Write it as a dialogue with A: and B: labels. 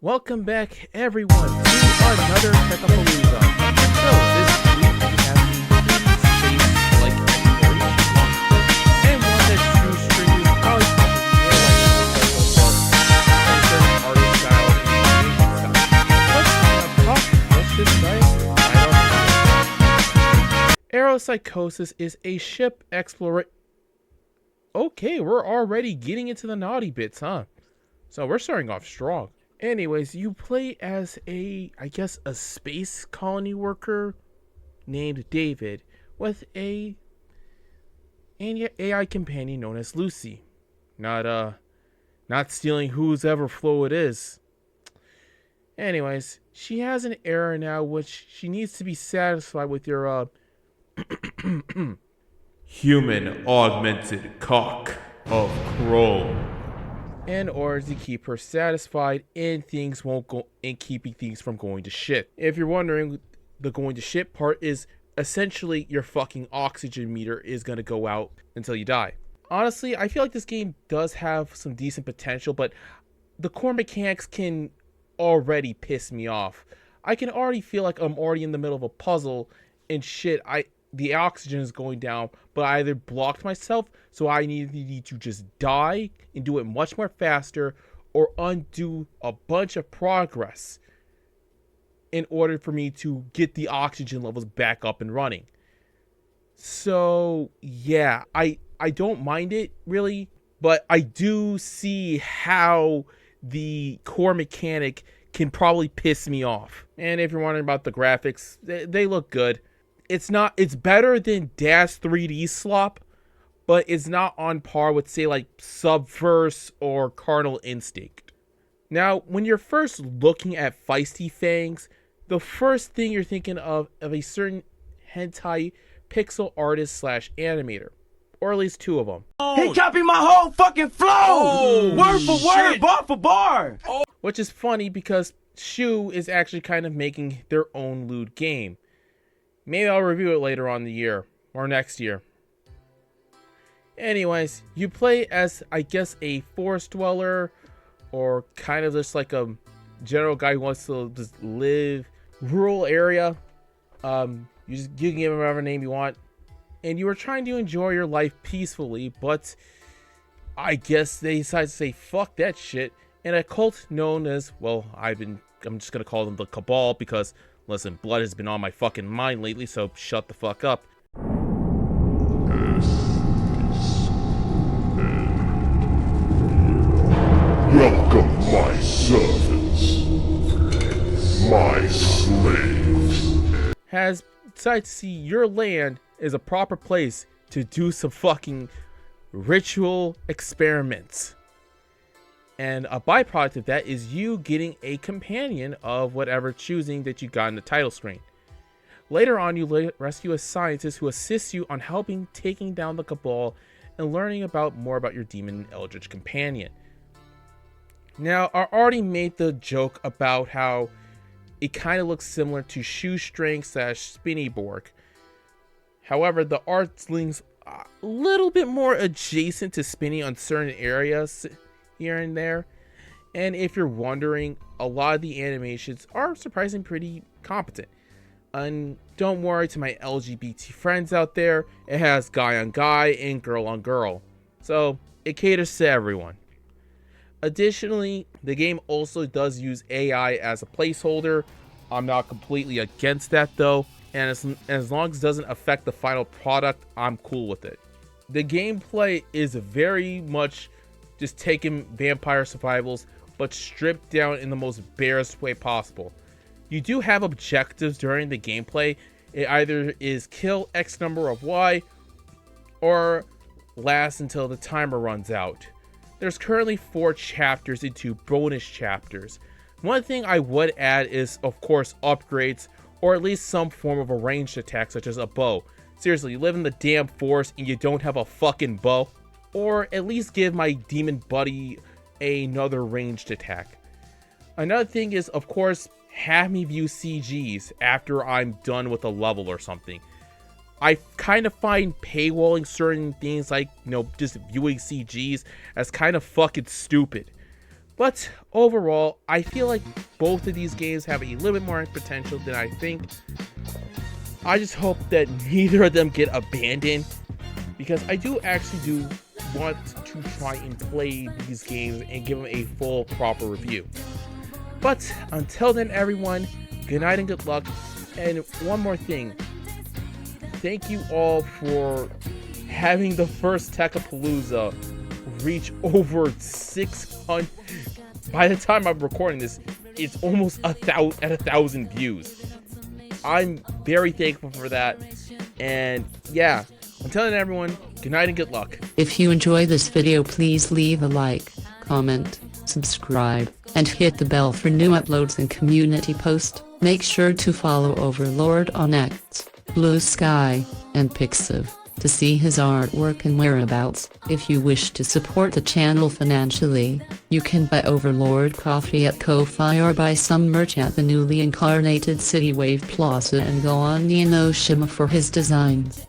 A: Welcome back, everyone, to another Techapalooza. So, this week we have the space-like exploration, and one that shoestring is probably certain art style and what's this guy? I don't know. Aeropsychosis is a ship exploration. Okay, we're already getting into the naughty bits, huh? So we're starting off strong. Anyways, you play as a space colony worker named David with an AI companion known as Lucy. Not stealing whose ever flow it is. Anyways, she has an error now which she needs to be satisfied with your
B: human augmented cock of chrome.
A: in order to keep her satisfied and things won't go and keeping things from going to shit. If you're wondering, the going to shit part is essentially your fucking oxygen meter is gonna go out until you die. Honestly, I feel like this game does have some decent potential, but the core mechanics can already piss me off. I can already feel like I'm already in the middle of a puzzle and shit, the oxygen is going down, but I either blocked myself, so I needed to just die and do it much more faster, or undo a bunch of progress in order for me to get the oxygen levels back up and running. So yeah, I don't mind it really, but I do see how the core mechanic can probably piss me off. And if you're wondering about the graphics, they look good. It's better than Dash 3D slop, but it's not on par with, say, like Subverse or Carnal Instinct. Now, when you're first looking at Feisty Fangs, the first thing you're thinking of a certain hentai pixel artist slash animator, or at least two of them.
C: He copied my whole fucking flow, word for word, bar for bar.
A: Which is funny because Shu is actually kind of making their own lewd game. Maybe I'll review it later on the year, or next year. Anyways, you play as, I guess, a forest dweller, or kind of just like a general guy who wants to just live rural area. You can give him whatever name you want. And you were trying to enjoy your life peacefully, but I guess they decided to say, fuck that shit. And a cult known as, well, I'm just going to call them the Cabal because, listen, blood has been on my fucking mind lately, so shut the fuck up.
D: Welcome, my servants, my slaves.
A: Has decided to see your land as a proper place to do some fucking ritual experiments. And a byproduct of that is you getting a companion of whatever choosing that you got in the title screen. Later on, you rescue a scientist who assists you on helping taking down the Cabal and learning more about your demon eldritch companion. Now, I already made the joke about how it kind of looks similar to Shoestring / Spinnyborg. However, the art's a little bit more adjacent to Spinny on certain areas here and there. And if you're wondering, a lot of the animations are surprisingly pretty competent. And don't worry to my LGBT friends out there, it has guy on guy and girl on girl. So it caters to everyone. Additionally, the game also does use AI as a placeholder. I'm not completely against that though, and as long as it doesn't affect the final product, I'm cool with it. The gameplay is very much just taking vampire survivals, but stripped down in the most barest way possible. You do have objectives during the gameplay. It either is kill X number of Y, or last until the timer runs out. There's currently 4 chapters and 2 bonus chapters. One thing I would add is, of course, upgrades, or at least some form of a ranged attack such as a bow. Seriously, you live in the damn forest and you don't have a fucking bow? Or at least give my demon buddy another ranged attack. Another thing is, of course, have me view CGs after I'm done with a level or something. I kind of find paywalling certain things like, just viewing CGs as kind of fucking stupid. But overall, I feel like both of these games have a little bit more potential than I think. I just hope that neither of them get abandoned, because I do want to try and play these games and give them a full, proper review. But until then, everyone, good night and good luck. And one more thing. Thank you all for having the first Techapalooza reach over 600. By the time I'm recording this, it's almost at 1,000 views. I'm very thankful for that. And yeah, until then, everyone, good night and good luck.
E: If you enjoy this video, please leave a like, comment, subscribe, and hit the bell for new uploads and community posts. Make sure to follow Overlord on X, Blue Sky, and Pixiv to see his artwork and whereabouts. If you wish to support the channel financially, you can buy Overlord coffee at Ko-Fi or buy some merch at the newly incarnated City Wave Plaza and go on Neonoshima for his designs.